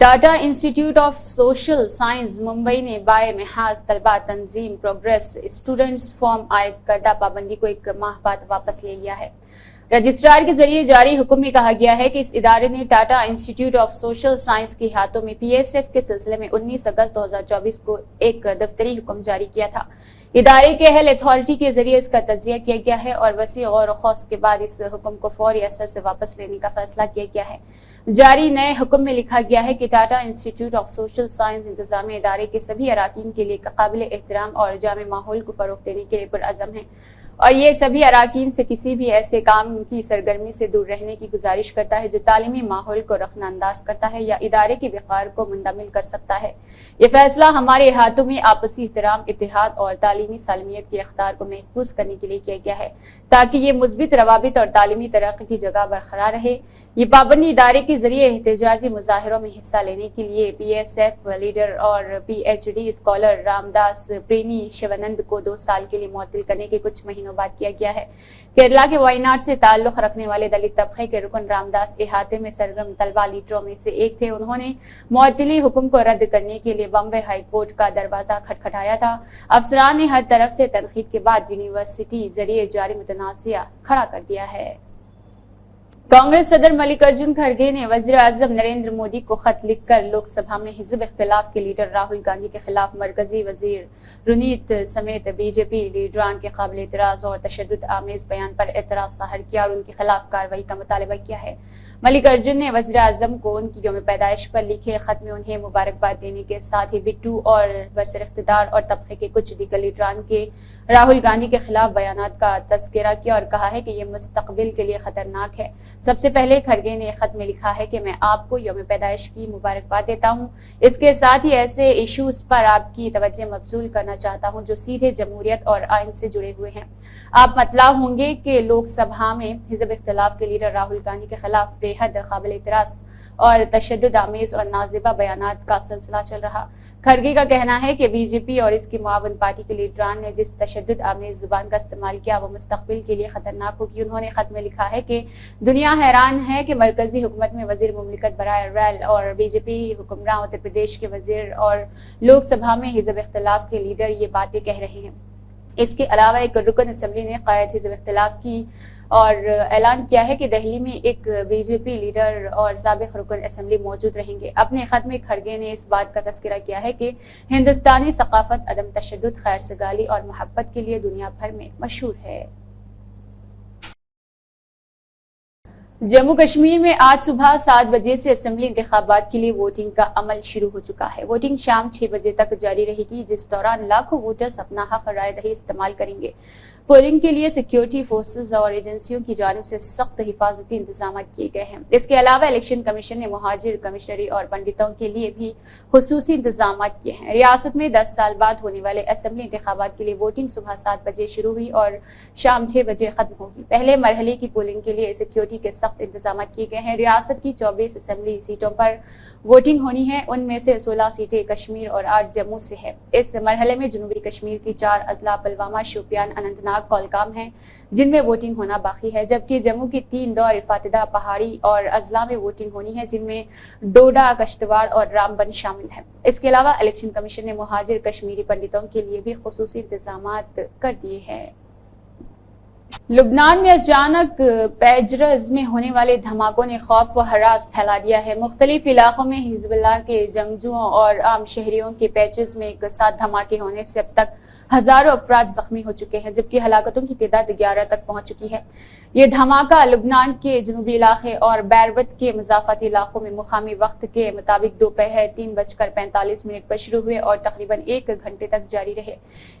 Tata institute of social science Mumbai نے bye محاذ طلبہ تنظیم پروگریس اسٹوڈنٹس فارم عائد کردہ پابندی کو ایک ماہ بعد واپس لے لیا ہے۔ رجسٹرار کے ذریعے جاری حکم میں کہا گیا ہے کہ اس ادارے نے Tata institute of social science کے ہاتھوں میں پی ایس ایف کے سلسلے میں 19 اگست 2024 کو ایک دفتری حکم جاری کیا تھا۔ ادارے کے اہل اتھارٹی کے ذریعے اس کا تجزیہ کیا گیا ہے اور وسیع غور و خوض کے بعد اس حکم کو فوری اثر سے واپس لینے کا فیصلہ کیا گیا ہے۔ جاری نئے حکم میں لکھا گیا ہے کہ Tata institute of social science انتظامی ادارے کے سبھی اراکین کے لیے قابل احترام اور جامع ماحول کو فروغ دینے کے لیے پرعزم ہے اور یہ سبھی اراکین سے کسی بھی ایسے کام کی سرگرمی سے دور رہنے کی گزارش کرتا ہے جو تعلیمی ماحول کو رخنہ انداز کرتا ہے یا ادارے کے وقار کو مندمل کر سکتا ہے۔ یہ فیصلہ ہمارے ہاتھوں میں آپسی احترام، اتحاد اور تعلیمی سالمیت کے اقدار کو محفوظ کرنے کے لیے کیا گیا ہے تاکہ یہ مثبت روابط اور تعلیمی ترقی کی جگہ برقرار رہے۔ یہ پابندی ادارے کے ذریعے احتجاجی مظاہروں میں حصہ لینے کے لیے پی ایس ایف لیڈر اور P H D scholar Ram Das Pareni Shivanand کو 2 سال کے لیے معطل کرنے کے کچھ مہینوں بعد کیا گیا ہے۔ کیرلا کے وائناڈ سے تعلق رکھنے والے دلت طبقے کے رکن رام داس احاطے میں سرگرم طلبہ لیڈروں میں سے ایک تھے۔ انہوں نے معطلی حکم کو رد کرنے کے لیے بمبئی ہائی کورٹ کا دروازہ کھٹکھٹایا تھا۔ افسران نے ہر طرف سے تنقید کے بعد یونیورسٹی ذریعے جاری متنازعہ کھڑا کر دیا ہے۔ کانگریس صدر ملک ارجن کھڑگے نے وزیر اعظم نریندر مودی کو خط لکھ کر لوک سبھا میں حزب اختلاف کے لیڈر راہل گاندھی کے خلاف مرکزی وزیر رونیت سمیت بی جے پی لیڈران کے قابل اعتراض اور تشدد آمیز بیان پر اعتراض ظاہر کیا اور ان کے خلاف کارروائی کا مطالبہ کیا ہے۔ ملک ارجن نے وزیر اعظم کو ان کی یوم پیدائش پر لکھے خط میں انہیں مبارکباد دینے کے ساتھ ہی بٹو اور برسر اقتدار اور طبقے کے کچھ دیگر لیڈران کے راہل گاندھی کے خلاف بیانات کا تذکرہ کیا اور کہا ہے کہ یہ مستقبل کے لیے خطرناک ہے۔ سب سے پہلے کھڑگے نے خط میں لکھا ہے کہ میں آپ کو یوم پیدائش کی مبارکباد دیتا ہوں۔ اس کے ساتھ ہی ایسے ایشوز پر آپ کی توجہ مبذول کرنا چاہتا ہوں جو سیدھے جمہوریت اور آئین سے جڑے ہوئے ہیں۔ آپ مطلع ہوں گے کہ لوک سبھا میں حزب اختلاف کے لیڈر راہل گاندھی کے خلاف بے حد قابل اعتراض اور تشدد آمیز اور نازیبا بیانات کا سلسلہ چل رہا۔ کھڑگے کا کہنا ہے کہ بی جے پی اور اس کی معاون پارٹی کے لیڈران نے جس تشدد آمیز زبان کا استعمال کیا وہ مستقبل کے لیے خطرناک ہوگی۔ انہوں نے خط میں لکھا ہے کہ دنیا حیران ہے کہ مرکزی حکومت میں وزیر مملکت برائے ریل اور بی جے پی حکمراں اتر پردیش کے وزیر اور لوک سبھا میں حزب اختلاف کے لیڈر یہ باتیں کہہ رہے ہیں۔ اس کے علاوہ ایک رکن اسمبلی نے قائد حزب اختلاف کی اور اعلان کیا ہے کہ دہلی میں ایک بی جے پی لیڈر اور سابق رکن اسمبلی موجود رہیں گے۔ اپنے خط میں کھڑگے نے اس بات کا تذکرہ کیا ہے کہ ہندوستانی ثقافت عدم تشدد، خیر سگالی اور محبت کے لیے دنیا بھر میں مشہور ہے۔ جموں کشمیر میں آج صبح 7 بجے سے اسمبلی انتخابات کے لیے ووٹنگ کا عمل شروع ہو چکا ہے۔ ووٹنگ شام 6 بجے تک جاری رہے گی، جس دوران لاکھوں ووٹرز اپنا حق رائے دہی استعمال کریں گے۔ پولنگ کے لیے سیکیورٹی فورسز اور ایجنسیوں کی جانب سے سخت حفاظتی انتظامات کیے گئے ہیں۔ اس کے علاوہ الیکشن کمیشن نے مہاجر کمشنری اور پنڈتوں کے لیے بھی خصوصی انتظامات کیے ہیں۔ ریاست میں 10 سال بعد ہونے والے اسمبلی انتخابات کے لیے ووٹنگ صبح 7 بجے شروع ہوئی اور شام 6 بجے ختم ہوگی۔ پہلے مرحلے کی پولنگ کے لیے سیکیورٹی کے سخت انتظامات کیے گئے ہیں۔ ریاست کی 24 اسمبلی سیٹوں پر ووٹنگ ہونی ہے، ان میں سے 16 سیٹیں کشمیر اور 8 جموں سے ہے۔ اس مرحلے میں جنوبی کشمیر کی 4 اضلاع پلوامہ، شوپیان، اننت ناگ، کولگام ہیں جن میں ووٹنگ ہونا باقی ہے، جبکہ جموں کی 3 دور فاتحہ پہاڑی اور اضلاع میں ووٹنگ ہونی ہے جن میں ڈوڈا، کشتواڑ اور رامبن شامل ہیں۔ اس کے علاوہ الیکشن کمیشن نے مہاجر کشمیری پنڈتوں کے لیے بھی خصوصی انتظامات کر دیے ہیں۔ لبنان میں اچانک پیجرز میں ہونے والے دھماکوں نے خوف و ہراس پھیلا دیا ہے۔ مختلف علاقوں میں حزب اللہ کے جنگجوؤں اور عام شہریوں کے پیچز میں ایک ساتھ دھماکے ہونے سے اب تک ہزاروں افراد زخمی ہو چکے ہیں، جبکہ ہلاکتوں کی تعداد 11 تک پہنچ چکی ہے۔ یہ دھماکہ لبنان کے جنوبی علاقے اور بیروت کے مضافاتی علاقوں میں مقامی وقت کے مطابق دوپہر 3:45 پر شروع ہوئے اور تقریباً 1 گھنٹے تک جاری رہے۔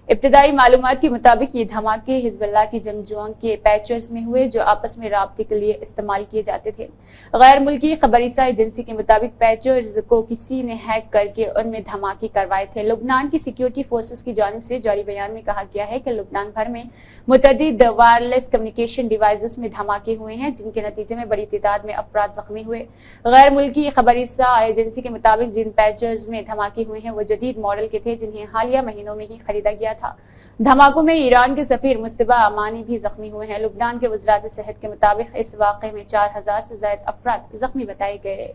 ابتدائی معلومات کے مطابق یہ دھماکے حزب اللہ کے جنگجوؤں کے پیچرز میں ہوئے جو آپس میں رابطے کے لیے استعمال کیے جاتے تھے۔ غیر ملکی خبررساں ایجنسی کے مطابق پیچرز کو کسی نے ہیک کر کے ان میں دھماکے کروائے تھے۔ لبنان کی سیکیورٹی فورسز کی جانب سے جاری بیان میں کہا گیا ہے کہ لبنان بھر میں متعدد وائرلیس کمیونیکیشن ڈیوائسز میں دھماکے ہوئے ہیں جن کے نتیجے میں بڑی تعداد میں افراد زخمی ہوئے۔ غیر ملکی خبررساں ایجنسی کے مطابق جن پیچرز میں دھماکے ہوئے ہیں وہ جدید ماڈل کے تھے جنہیں حالیہ مہینوں میں ہی خریدا گیا تھا۔ دھماکوں میں ایران کے سفیر مصطفی امانی بھی زخمی ہوئے ہیں۔ لبنان کے وزارت صحت کے مطابق اس واقعے میں 4000 سے زائد افراد زخمی بتائے گئے۔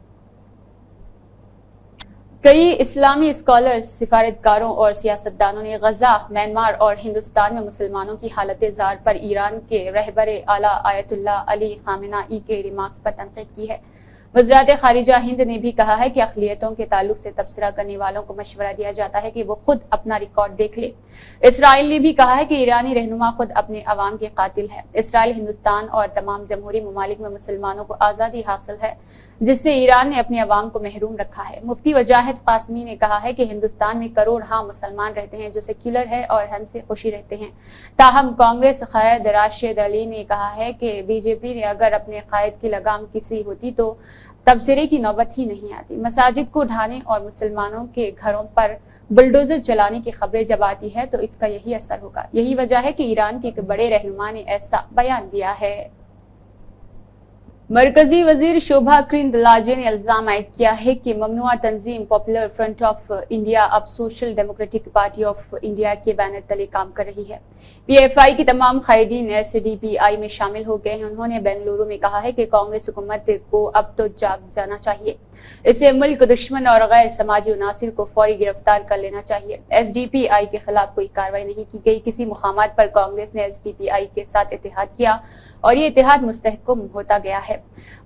کئی اسلامی اسکالرز، سفارتکاروں اور سیاستدانوں نے غزہ، میانمار اور ہندوستان میں مسلمانوں کی حالت زار پر ایران کے رہبر اعلیٰ آیت اللہ علی خامنہ ای کے ریمارکس پر تنقید کی ہے۔ وزارت خارجہ ہند نے بھی کہا ہے کہ اقلیتوں کے تعلق سے تبصرہ کرنے والوں کو مشورہ دیا جاتا ہے کہ وہ خود اپنا ریکارڈ دیکھ لے۔ اسرائیل نے بھی کہا ہے کہ ایرانی رہنما خود اپنے عوام کے قاتل ہے۔ اسرائیل، ہندوستان اور تمام جمہوری ممالک میں مسلمانوں کو آزادی حاصل ہے، جس سے ایران نے اپنے عوام کو محروم رکھا ہے۔ مفتی وجاہت قاسمی نے کہا ہے کہ ہندوستان میں کروڑ مسلمان رہتے ہیں جو سیکولر ہے اور ہن سے خوشی رہتے ہیں۔ تاہم کانگریس قائد راشد علی نے کہا ہے کہ بی جے پی نے اگر اپنے قائد کی لگام کسی ہوتی تو تبصرے کی نوبت ہی نہیں آتی۔ مساجد کو ڈھانے اور مسلمانوں کے گھروں پر بلڈوزر چلانے کی خبریں جب آتی ہے تو اس کا یہی اثر ہوگا۔ یہی وجہ ہے کہ ایران کے ایک بڑے رہنما نے ایسا بیان دیا ہے۔ مرکزی وزیر شوبھا کرندلاجے نے الزام عائد کیا ہے کہ ممنوعہ تنظیم پاپولر فرنٹ آف انڈیا اب social democratic party of India کے بینر تلے کام کر رہی ہے۔ پی ایف آئی کے تمام قائدین ایس ڈی پی آئی میں شامل ہو گئے ہیں۔ انہوں نے بنگلورو میں کہا ہے کہ کانگریس حکومت کو اب تو جاگ جانا چاہیے، اسے ملک دشمن اور غیر سماجی عناصر کو فوری گرفتار کر لینا چاہیے۔ ایس ڈی پی آئی کے خلاف کوئی کارروائی نہیں کی گئی۔ کسی مقامات پر کانگریس نے ایس ڈی پی آئی کے ساتھ اتحاد کیا اور یہ اتحاد مستحکم ہوتا گیا ہے۔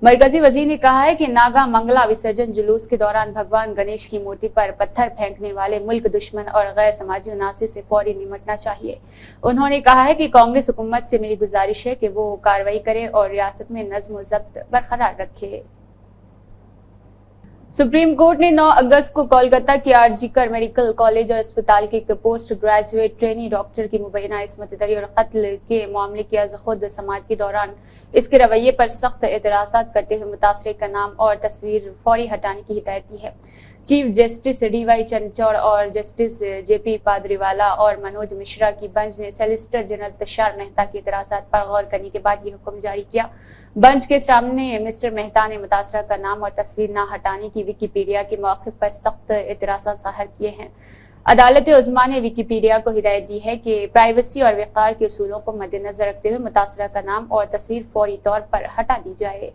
مرکزی وزیر نے کہا ہے کہ ناگا منگلا وسرجن جلوس کے دوران بھگوان گنیش کی مورتی پر پتھر پھینکنے والے ملک دشمن اور غیر سماجی عناصر سے فوری نمٹنا چاہیے۔ انہوں نے کہا ہے کہ کانگریس حکومت سے میری گزارش ہے کہ وہ کارروائی کرے اور ریاست میں نظم و ضبط برقرار رکھے۔ سپریم کورٹ نے 9 اگست کو کولکتہ کے آر جی کر میڈیکل کالج اور اسپتال کے ایک پوسٹ گریجویٹ ٹرینی ڈاکٹر کی مبینہ عصمت دری اور قتل کے معاملے کی از خود سماعت کے دوران اس کے رویے پر سخت اعتراضات کرتے ہوئے متاثرہ کا نام اور تصویر فوری ہٹانے کی ہدایت دی ہے۔ Chief justice D Y Chandrachud اور جسٹس جے پی پادریوالا اور منوج مشرا کی بنچ نے سالیسیٹر جنرل تشار مہتا کے اعتراضات پر غور کرنے کے بعد یہ حکم جاری کیا۔ بنچ کے سامنے مسٹر مہتا نے متاثرہ کا نام اور تصویر نہ ہٹانے کی ویکیپیڈیا کے موقف پر سخت اعتراضات ظاہر کیے ہیں۔ عدالت عظمیٰ نے ویکیپیڈیا کو ہدایت دی ہے کہ پرائیویسی اور وقار کے اصولوں کو مد نظر رکھتے ہوئے متاثرہ کا نام اور تصویر فوری طور پر ہٹا دی جائے۔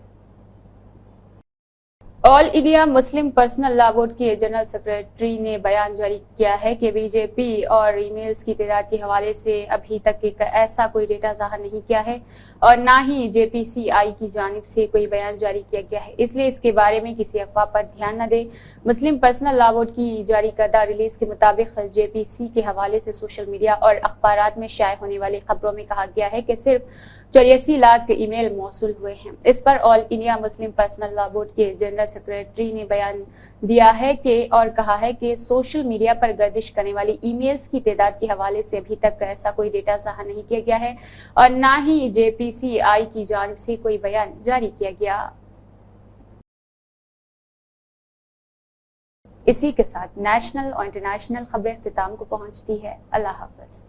All India Muslim Personal Law Board کے جنرل سیکرٹری نے بیان جاری کیا ہے کہ بی جے پی اور ای میلز کی تعداد کے حوالے سے ابھی تک ایک ایسا کوئی ڈیٹا ظاہر نہیں کیا ہے اور نہ ہی جے پی سی آئی کی جانب سے کوئی بیان جاری کیا گیا ہے، اس لیے اس کے بارے میں کسی افواہ پر دھیان نہ دیں۔ مسلم پرسنل لاء بورڈ کی جاری کردہ ریلیز کے مطابق جے پی سی کے حوالے سے سوشل میڈیا اور اخبارات میں شائع ہونے والی خبروں میں کہا گیا ہے کہ صرف 84 لاکھ ای میل موصول ہوئے ہیں۔ اس پر All India Muslim Personal Law Board کے جنرل سیکرٹری نے بیان دیا ہے اور کہا ہے کہ سوشل میڈیا پر گردش کرنے والی ای میلز کی تعداد کے حوالے سے ابھی تک ایسا کوئی ڈیٹا ظاہر نہیں کیا گیا ہے اور نہ ہی جے پی سی آئی کی جانب سے کوئی بیان جاری کیا گیا۔ اسی کے ساتھ نیشنل اور انٹرنیشنل خبریں اختتام کو پہنچتی ہے۔ اللہ حافظ۔